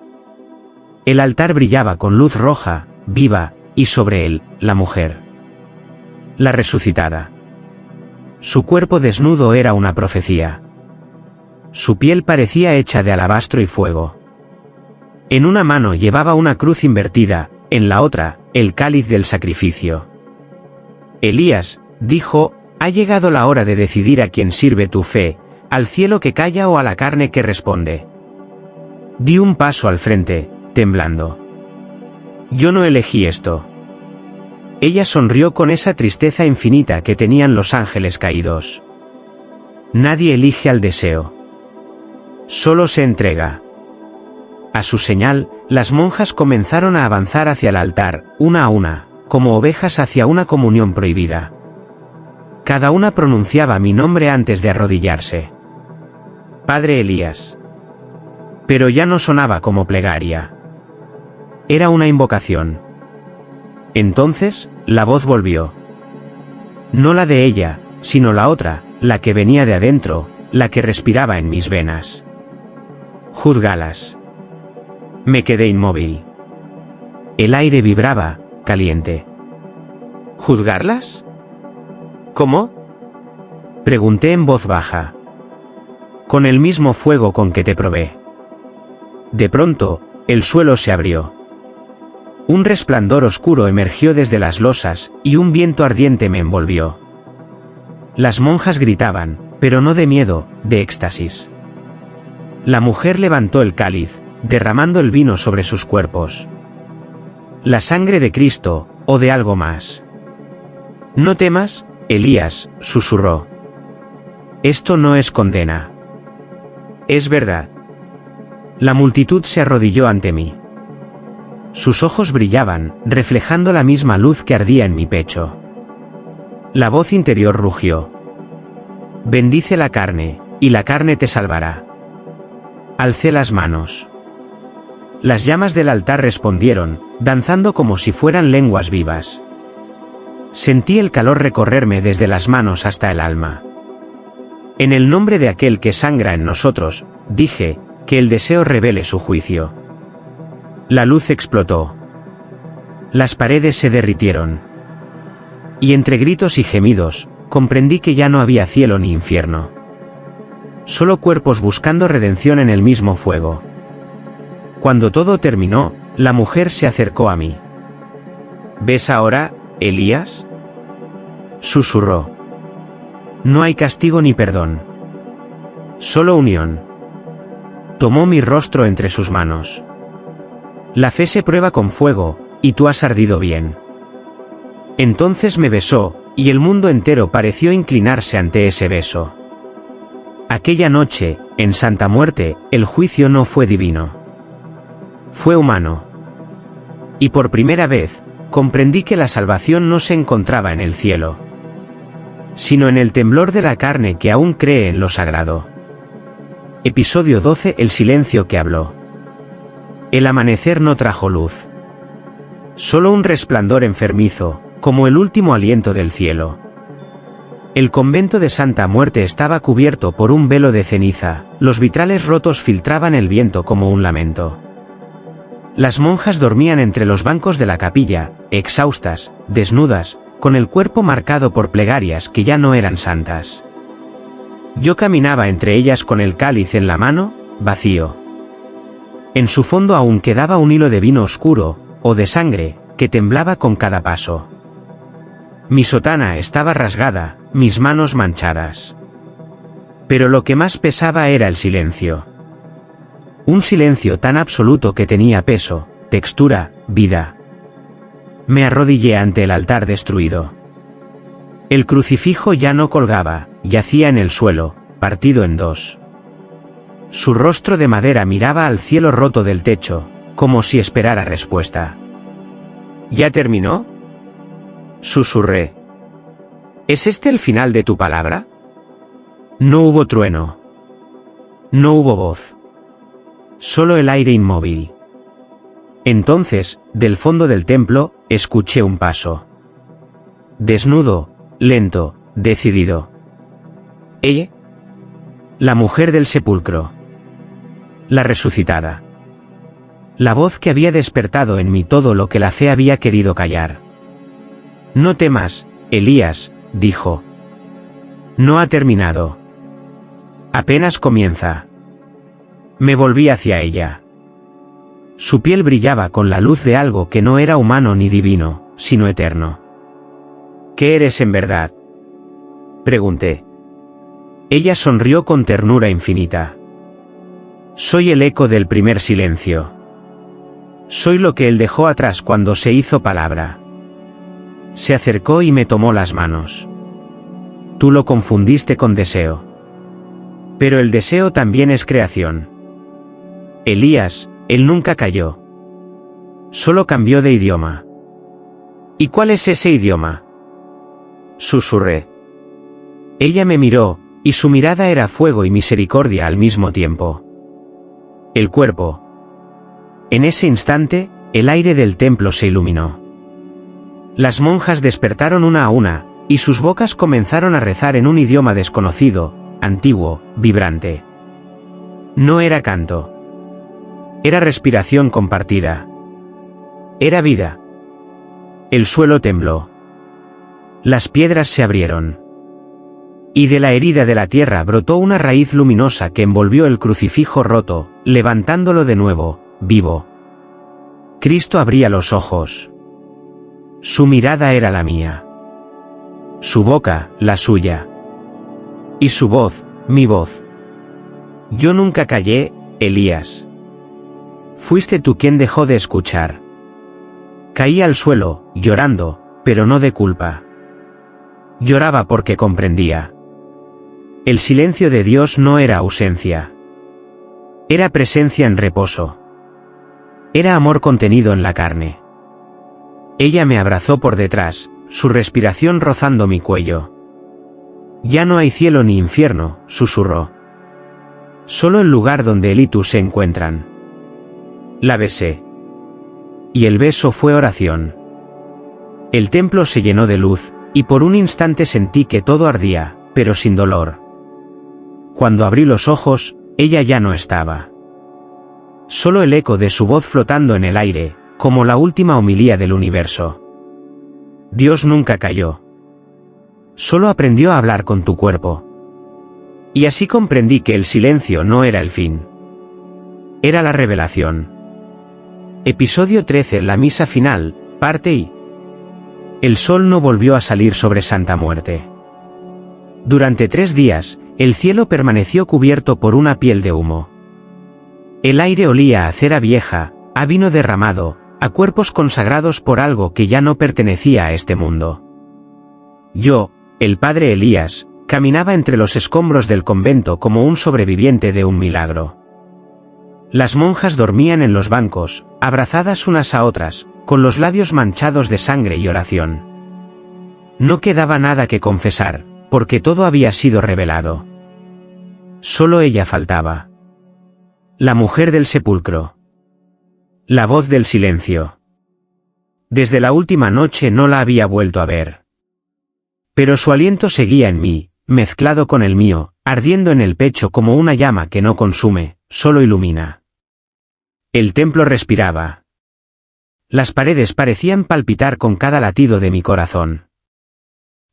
El altar brillaba con luz roja, viva, y sobre él, la mujer. La resucitada. Su cuerpo desnudo era una profecía. Su piel parecía hecha de alabastro y fuego. En una mano llevaba una cruz invertida, en la otra, el cáliz del sacrificio. Elías, dijo, ha llegado la hora de decidir a quién sirve tu fe, al cielo que calla o a la carne que responde. Di un paso al frente, temblando. Yo no elegí esto. Ella sonrió con esa tristeza infinita que tenían los ángeles caídos. Nadie elige al deseo. Solo se entrega. A su señal, las monjas comenzaron a avanzar hacia el altar, una a una, como ovejas hacia una comunión prohibida. Cada una pronunciaba mi nombre antes de arrodillarse. Padre Elías. Pero ya no sonaba como plegaria. Era una invocación. Entonces, la voz volvió. No la de ella, sino la otra, la que venía de adentro, la que respiraba en mis venas. Juzgalas. Me quedé inmóvil. El aire vibraba, caliente. ¿Juzgarlas? ¿Cómo? Pregunté en voz baja. Con el mismo fuego con que te probé. De pronto, el suelo se abrió. Un resplandor oscuro emergió desde las losas, y un viento ardiente me envolvió. Las monjas gritaban, pero no de miedo, de éxtasis. La mujer levantó el cáliz, derramando el vino sobre sus cuerpos. La sangre de Cristo, o de algo más. No temas, Elías, susurró. Esto no es condena. Es verdad. La multitud se arrodilló ante mí. Sus ojos brillaban, reflejando la misma luz que ardía en mi pecho. La voz interior rugió. Bendice la carne, y la carne te salvará. Alcé las manos. Las llamas del altar respondieron, danzando como si fueran lenguas vivas. Sentí el calor recorrerme desde las manos hasta el alma. En el nombre de aquel que sangra en nosotros, dije, que el deseo revele su juicio. La luz explotó. Las paredes se derritieron. Y entre gritos y gemidos, comprendí que ya no había cielo ni infierno. Solo cuerpos buscando redención en el mismo fuego. Cuando todo terminó, la mujer se acercó a mí. ¿Ves ahora, Elías? Susurró. No hay castigo ni perdón. Solo unión. Tomó mi rostro entre sus manos. La fe se prueba con fuego, y tú has ardido bien. Entonces me besó, y el mundo entero pareció inclinarse ante ese beso. Aquella noche, en Santa Muerte, el juicio no fue divino. Fue humano. Y por primera vez, comprendí que la salvación no se encontraba en el cielo, sino en el temblor de la carne que aún cree en lo sagrado. Episodio 12. El silencio que habló. El amanecer no trajo luz. Solo un resplandor enfermizo, como el último aliento del cielo. El convento de Santa Muerte estaba cubierto por un velo de ceniza, los vitrales rotos filtraban el viento como un lamento. Las monjas dormían entre los bancos de la capilla, exhaustas, desnudas, con el cuerpo marcado por plegarias que ya no eran santas. Yo caminaba entre ellas con el cáliz en la mano, vacío. En su fondo aún quedaba un hilo de vino oscuro, o de sangre, que temblaba con cada paso. Mi sotana estaba rasgada, mis manos manchadas. Pero lo que más pesaba era el silencio. Un silencio tan absoluto que tenía peso, textura, vida. Me arrodillé ante el altar destruido. El crucifijo ya no colgaba, yacía en el suelo, partido en dos. Su rostro de madera miraba al cielo roto del techo, como si esperara respuesta. ¿Ya terminó?, susurré. ¿Es este el final de tu palabra? No hubo trueno. No hubo voz. Solo el aire inmóvil. Entonces, del fondo del templo, escuché un paso. Desnudo, lento, decidido. ¿Ella? La mujer del sepulcro. La resucitada. La voz que había despertado en mí todo lo que la fe había querido callar. No temas, Elías, dijo. No ha terminado. Apenas comienza. Me volví hacia ella. Su piel brillaba con la luz de algo que no era humano ni divino, sino eterno. ¿Qué eres en verdad?, pregunté. Ella sonrió con ternura infinita. Soy el eco del primer silencio. Soy lo que él dejó atrás cuando se hizo palabra. Se acercó y me tomó las manos. Tú lo confundiste con deseo. Pero el deseo también es creación. Elías, él nunca cayó. Solo cambió de idioma. ¿Y cuál es ese idioma?, susurré. Ella me miró, y su mirada era fuego y misericordia al mismo tiempo. El cuerpo. En ese instante, el aire del templo se iluminó. Las monjas despertaron una a una, y sus bocas comenzaron a rezar en un idioma desconocido, antiguo, vibrante. No era canto. Era respiración compartida. Era vida. El suelo tembló. Las piedras se abrieron. Y de la herida de la tierra brotó una raíz luminosa que envolvió el crucifijo roto, levantándolo de nuevo, vivo. Cristo abría los ojos. Su mirada era la mía. Su boca, la suya. Y su voz, mi voz. Yo nunca callé, Elías. Fuiste tú quien dejó de escuchar. Caí al suelo, llorando, pero no de culpa. Lloraba porque comprendía. El silencio de Dios no era ausencia. Era presencia en reposo. Era amor contenido en la carne. Ella me abrazó por detrás, su respiración rozando mi cuello. Ya no hay cielo ni infierno, susurró. Solo el lugar donde él y tú se encuentran. La besé. Y el beso fue oración. El templo se llenó de luz, y por un instante sentí que todo ardía, pero sin dolor. Cuando abrí los ojos, ella ya no estaba. Solo el eco de su voz flotando en el aire, como la última homilía del universo. Dios nunca cayó. Solo aprendió a hablar con tu cuerpo. Y así comprendí que el silencio no era el fin. Era la revelación. Episodio 13. La misa final, parte I. El sol no volvió a salir sobre Santa Muerte. Durante 3 días, el cielo permaneció cubierto por una piel de humo. El aire olía a cera vieja, a vino derramado, a cuerpos consagrados por algo que ya no pertenecía a este mundo. Yo, el padre Elías, caminaba entre los escombros del convento como un sobreviviente de un milagro. Las monjas dormían en los bancos, abrazadas unas a otras, con los labios manchados de sangre y oración. No quedaba nada que confesar, porque todo había sido revelado. Solo ella faltaba. La mujer del sepulcro. La voz del silencio. Desde la última noche no la había vuelto a ver. Pero su aliento seguía en mí, mezclado con el mío, ardiendo en el pecho como una llama que no consume, solo ilumina. El templo respiraba. Las paredes parecían palpitar con cada latido de mi corazón.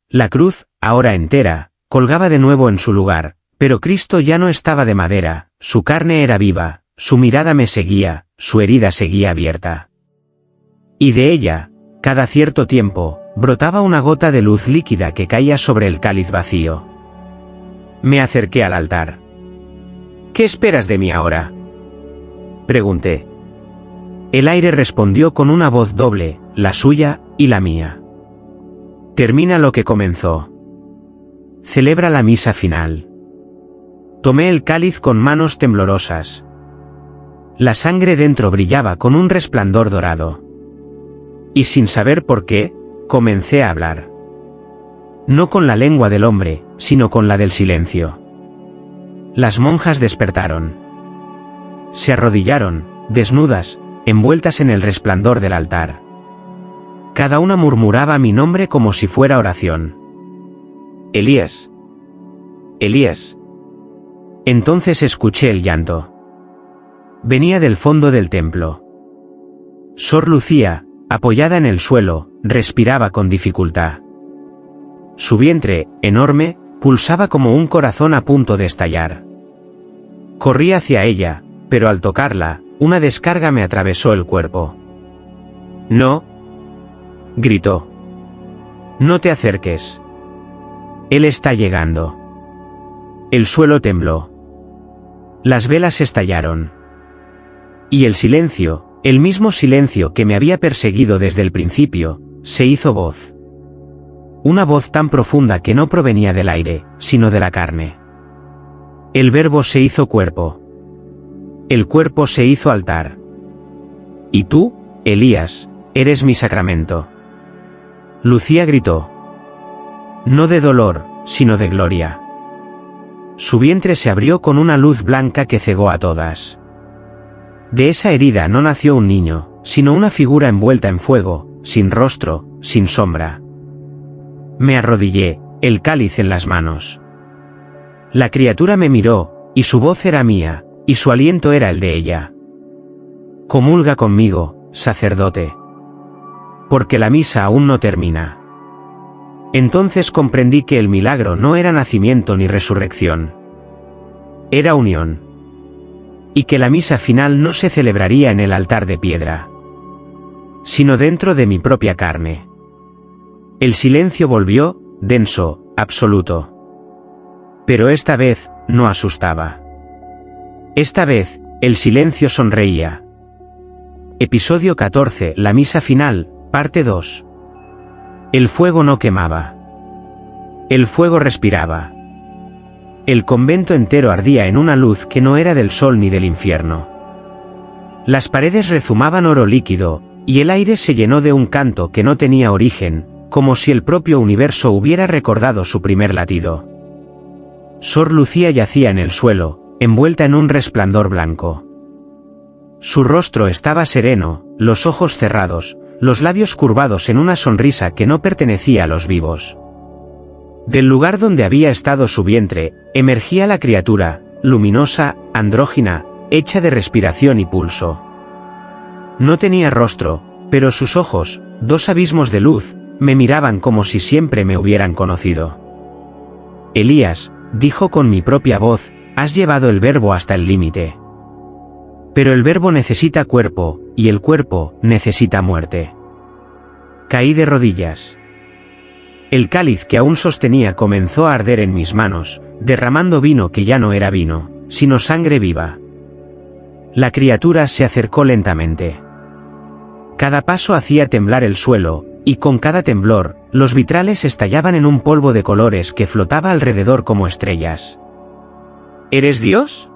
La cruz, ahora entera, colgaba de nuevo en su lugar, pero Cristo ya no estaba de madera, su carne era viva, su mirada me seguía, su herida seguía abierta. Y de ella, cada cierto tiempo, brotaba una gota de luz líquida que caía sobre el cáliz vacío. Me acerqué al altar. ¿Qué esperas de mí ahora?, pregunté. El aire respondió con una voz doble, la suya y la mía. Termina lo que comenzó. Celebra la misa final. Tomé el cáliz con manos temblorosas. La sangre dentro brillaba con un resplandor dorado. Y sin saber por qué, comencé a hablar. No con la lengua del hombre, sino con la del silencio. Las monjas despertaron. Se arrodillaron, desnudas, envueltas en el resplandor del altar. Cada una murmuraba mi nombre como si fuera oración. Elías. Elías. Entonces escuché el llanto. Venía del fondo del templo. Sor Lucía, apoyada en el suelo, respiraba con dificultad. Su vientre, enorme, pulsaba como un corazón a punto de estallar. Corrí hacia ella, pero al tocarla, una descarga me atravesó el cuerpo. «No», gritó. «No te acerques. Él está llegando». El suelo tembló. Las velas estallaron. Y el silencio, el mismo silencio que me había perseguido desde el principio, se hizo voz. Una voz tan profunda que no provenía del aire, sino de la carne. El verbo se hizo cuerpo. El cuerpo se hizo altar. Y tú, Elías, eres mi sacramento. Lucía gritó. No de dolor, sino de gloria. Su vientre se abrió con una luz blanca que cegó a todas. De esa herida no nació un niño, sino una figura envuelta en fuego, sin rostro, sin sombra. Me arrodillé, el cáliz en las manos. La criatura me miró, y su voz era mía, y su aliento era el de ella. Comulga conmigo, sacerdote. Porque la misa aún no termina. Entonces comprendí que el milagro no era nacimiento ni resurrección. Era unión. Y que la misa final no se celebraría en el altar de piedra, sino dentro de mi propia carne. El silencio volvió, denso, absoluto. Pero esta vez, no asustaba. Esta vez, el silencio sonreía. Episodio 14, la misa final, parte 2. El fuego no quemaba. El fuego respiraba. El convento entero ardía en una luz que no era del sol ni del infierno. Las paredes rezumaban oro líquido, y el aire se llenó de un canto que no tenía origen, como si el propio universo hubiera recordado su primer latido. Sor Lucía yacía en el suelo, envuelta en un resplandor blanco. Su rostro estaba sereno, los ojos cerrados, los labios curvados en una sonrisa que no pertenecía a los vivos. Del lugar donde había estado su vientre, emergía la criatura, luminosa, andrógina, hecha de respiración y pulso. No tenía rostro, pero sus ojos, dos abismos de luz, me miraban como si siempre me hubieran conocido. Elías, dijo con mi propia voz, has llevado el verbo hasta el límite. Pero el verbo necesita cuerpo, y el cuerpo necesita muerte. Caí de rodillas. El cáliz que aún sostenía comenzó a arder en mis manos, derramando vino que ya no era vino, sino sangre viva. La criatura se acercó lentamente. Cada paso hacía temblar el suelo, y con cada temblor, los vitrales estallaban en un polvo de colores que flotaba alrededor como estrellas. ¿Eres Dios?,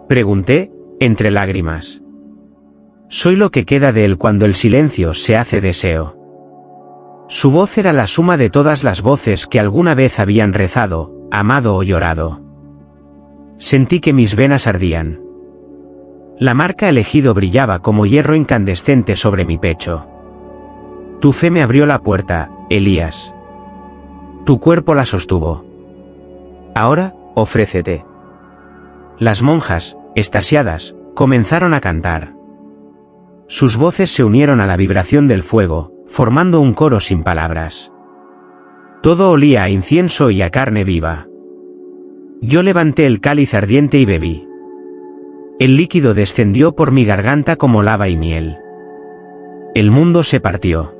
pregunté, entre lágrimas. Soy lo que queda de él cuando el silencio se hace deseo. Su voz era la suma de todas las voces que alguna vez habían rezado, amado o llorado. Sentí que mis venas ardían. La marca elegido brillaba como hierro incandescente sobre mi pecho. Tu fe me abrió la puerta, Elías. Tu cuerpo la sostuvo. Ahora, ofrécete. Las monjas, extasiadas, comenzaron a cantar. Sus voces se unieron a la vibración del fuego, formando un coro sin palabras. Todo olía a incienso y a carne viva. Yo levanté el cáliz ardiente y bebí. El líquido descendió por mi garganta como lava y miel. El mundo se partió.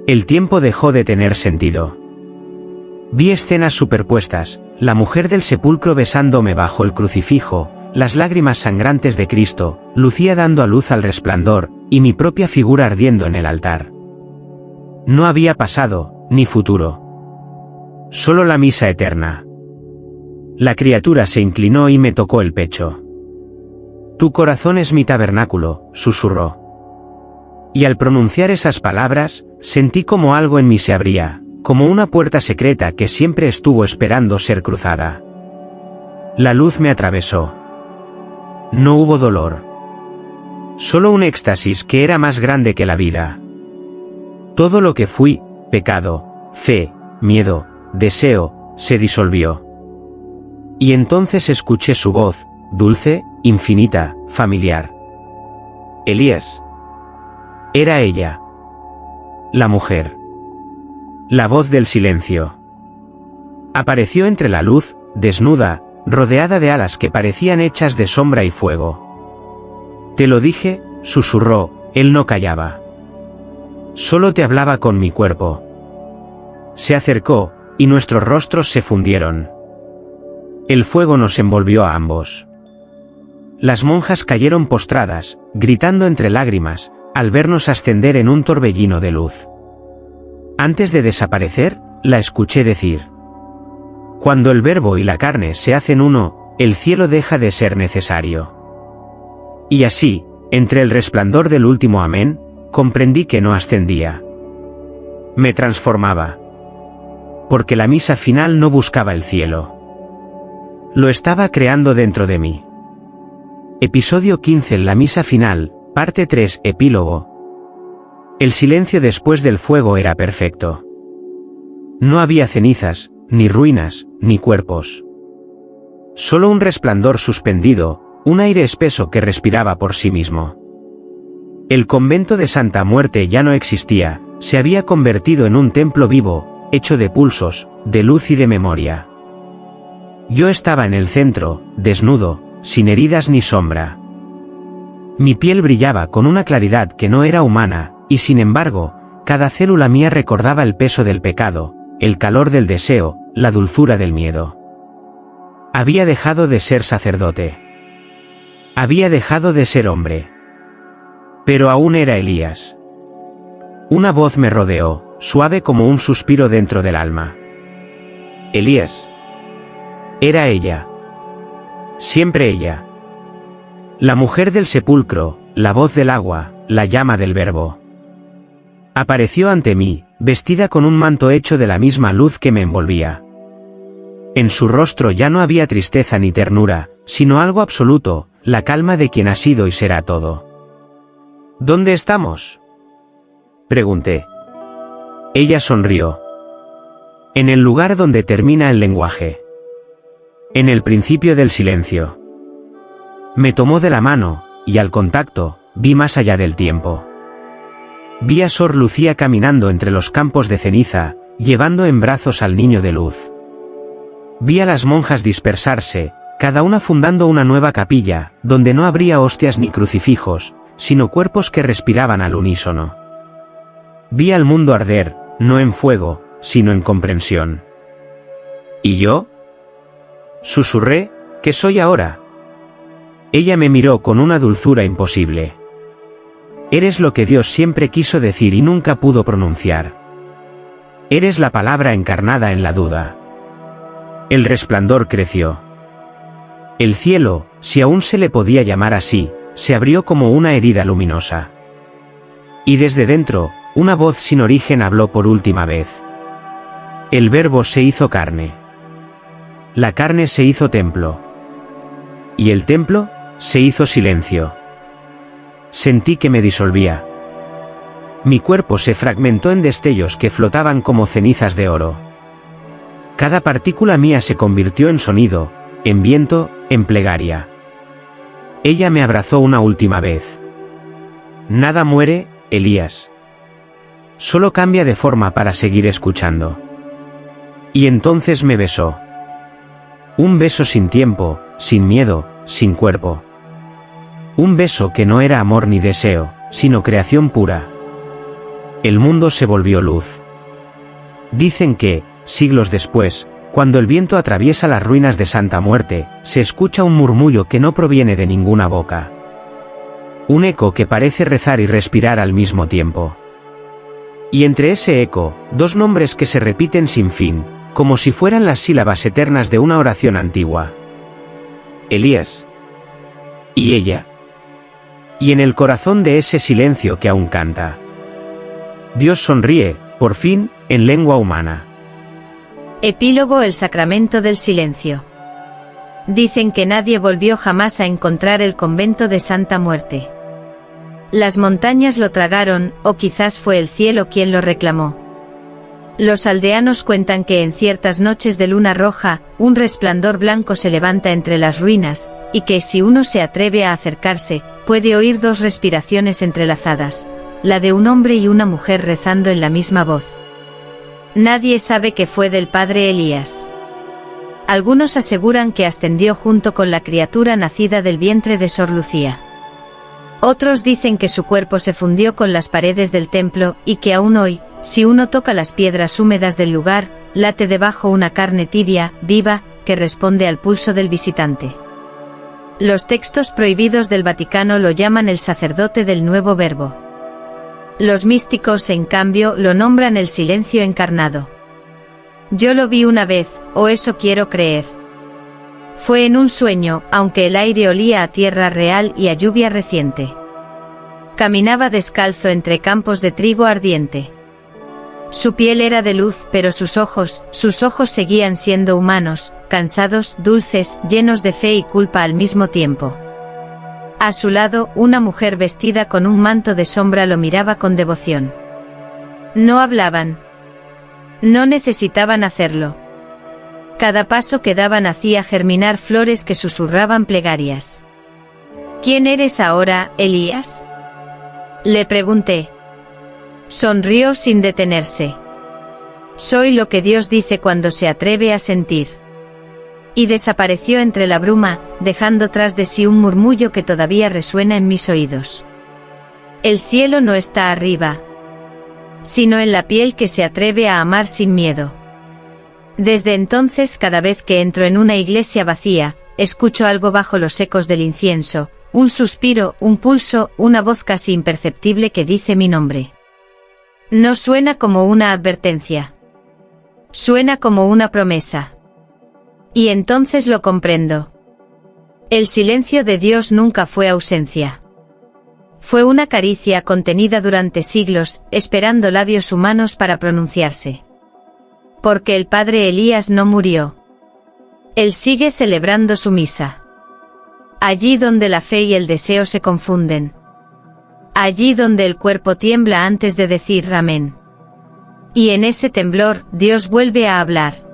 El tiempo dejó de tener sentido. Vi escenas superpuestas, la mujer del sepulcro besándome bajo el crucifijo, las lágrimas sangrantes de Cristo, Lucía dando a luz al resplandor, y mi propia figura ardiendo en el altar. No había pasado, ni futuro. Solo la misa eterna. La criatura se inclinó y me tocó el pecho. Tu corazón es mi tabernáculo, susurró. Y al pronunciar esas palabras, sentí como algo en mí se abría, como una puerta secreta que siempre estuvo esperando ser cruzada. La luz me atravesó. No hubo dolor. Solo un éxtasis que era más grande que la vida. Todo lo que fui, pecado, fe, miedo, deseo, se disolvió. Y entonces escuché su voz, dulce, infinita, familiar. Elías. Era ella. La mujer. La voz del silencio. Apareció entre la luz, desnuda, rodeada de alas que parecían hechas de sombra y fuego. Te lo dije, susurró, él no callaba. Solo te hablaba con mi cuerpo. Se acercó, y nuestros rostros se fundieron. El fuego nos envolvió a ambos. Las monjas cayeron postradas, gritando entre lágrimas, al vernos ascender en un torbellino de luz. Antes de desaparecer, la escuché decir: cuando el verbo y la carne se hacen uno, el cielo deja de ser necesario. Y así, entre el resplandor del último amén, comprendí que no ascendía. Me transformaba. Porque la misa final no buscaba el cielo. Lo estaba creando dentro de mí. Episodio 15. La misa final, parte 3, epílogo. El silencio después del fuego era perfecto. No había cenizas, ni ruinas, ni cuerpos. Solo un resplandor suspendido, un aire espeso que respiraba por sí mismo. El convento de Santa Muerte ya no existía, se había convertido en un templo vivo, hecho de pulsos, de luz y de memoria. Yo estaba en el centro, desnudo, sin heridas ni sombra. Mi piel brillaba con una claridad que no era humana, y sin embargo, cada célula mía recordaba el peso del pecado, el calor del deseo, la dulzura del miedo. Había dejado de ser sacerdote. Había dejado de ser hombre. Pero aún era Elías. Una voz me rodeó, suave como un suspiro dentro del alma. Elías. Era ella. Siempre ella. La mujer del sepulcro, la voz del agua, la llama del verbo. Apareció ante mí, vestida con un manto hecho de la misma luz que me envolvía. En su rostro ya no había tristeza ni ternura, sino algo absoluto, la calma de quien ha sido y será todo. ¿Dónde estamos?, pregunté. Ella sonrió. En el lugar donde termina el lenguaje. En el principio del silencio. Me tomó de la mano, y al contacto, vi más allá del tiempo. Vi a Sor Lucía caminando entre los campos de ceniza, llevando en brazos al niño de luz. Vi a las monjas dispersarse, cada una fundando una nueva capilla, donde no habría hostias ni crucifijos, sino cuerpos que respiraban al unísono. Vi al mundo arder, no en fuego, sino en comprensión. ¿Y yo? Susurré, ¿qué soy ahora? Ella me miró con una dulzura imposible. Eres lo que Dios siempre quiso decir y nunca pudo pronunciar. Eres la palabra encarnada en la duda. El resplandor creció. El cielo, si aún se le podía llamar así, se abrió como una herida luminosa. Y desde dentro, una voz sin origen habló por última vez. El Verbo se hizo carne. La carne se hizo templo. Y el templo se hizo silencio. Sentí que me disolvía. Mi cuerpo se fragmentó en destellos que flotaban como cenizas de oro. Cada partícula mía se convirtió en sonido, en viento, en plegaria. Ella me abrazó una última vez. Nada muere, Elías. Solo cambia de forma para seguir escuchando. Y entonces me besó. Un beso sin tiempo, sin miedo, sin cuerpo. Un beso que no era amor ni deseo, sino creación pura. El mundo se volvió luz. Dicen que, siglos después, cuando el viento atraviesa las ruinas de Santa Muerte, se escucha un murmullo que no proviene de ninguna boca. Un eco que parece rezar y respirar al mismo tiempo. Y entre ese eco, dos nombres que se repiten sin fin, como si fueran las sílabas eternas de una oración antigua. Elías. Y ella. Y en el corazón de ese silencio que aún canta. Dios sonríe, por fin, en lengua humana. Epílogo: El sacramento del silencio. Dicen que nadie volvió jamás a encontrar el convento de Santa Muerte. Las montañas lo tragaron, o quizás fue el cielo quien lo reclamó. Los aldeanos cuentan que en ciertas noches de luna roja, un resplandor blanco se levanta entre las ruinas, y que si uno se atreve a acercarse, puede oír dos respiraciones entrelazadas, la de un hombre y una mujer rezando en la misma voz. Nadie sabe qué fue del padre Elías. Algunos aseguran que ascendió junto con la criatura nacida del vientre de Sor Lucía. Otros dicen que su cuerpo se fundió con las paredes del templo, y que aún hoy, si uno toca las piedras húmedas del lugar, late debajo una carne tibia, viva, que responde al pulso del visitante. Los textos prohibidos del Vaticano lo llaman el sacerdote del nuevo Verbo. Los místicos, en cambio, lo nombran el silencio encarnado. Yo lo vi una vez, o eso quiero creer. Fue en un sueño, aunque el aire olía a tierra real y a lluvia reciente. Caminaba descalzo entre campos de trigo ardiente. Su piel era de luz, pero sus ojos seguían siendo humanos, cansados, dulces, llenos de fe y culpa al mismo tiempo. A su lado, una mujer vestida con un manto de sombra lo miraba con devoción. No hablaban. No necesitaban hacerlo. Cada paso que daban hacía germinar flores que susurraban plegarias. ¿Quién eres ahora, Elías?, le pregunté. Sonrió sin detenerse. Soy lo que Dios dice cuando se atreve a sentir. Y desapareció entre la bruma, dejando tras de sí un murmullo que todavía resuena en mis oídos. El cielo no está arriba, sino en la piel que se atreve a amar sin miedo. Desde entonces, cada vez que entro en una iglesia vacía, escucho algo bajo los ecos del incienso, un suspiro, un pulso, una voz casi imperceptible que dice mi nombre. No suena como una advertencia. Suena como una promesa. Y entonces lo comprendo. El silencio de Dios nunca fue ausencia. Fue una caricia contenida durante siglos, esperando labios humanos para pronunciarse. Porque el padre Elías no murió. Él sigue celebrando su misa. Allí donde la fe y el deseo se confunden. Allí donde el cuerpo tiembla antes de decir amén. Y en ese temblor, Dios vuelve a hablar.